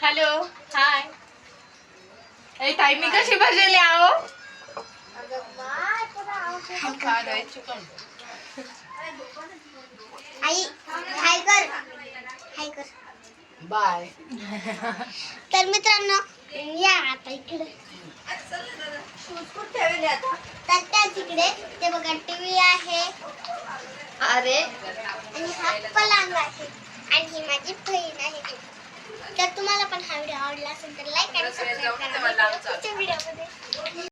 hello hi ताई मी कशी बसलेली आहो आई हाय कर हाय कर बाय तर मित्रांनो या आता इकडे तर त्या तिकडे ते बघा टीव्ही आहे अरे आणि हा पलंग आहे आणि ही माझी बहीण आहे तर तुम्हाला पण हा व्हिडिओ आवडला असेल तर लाईक आणि सबस्क्राईब करा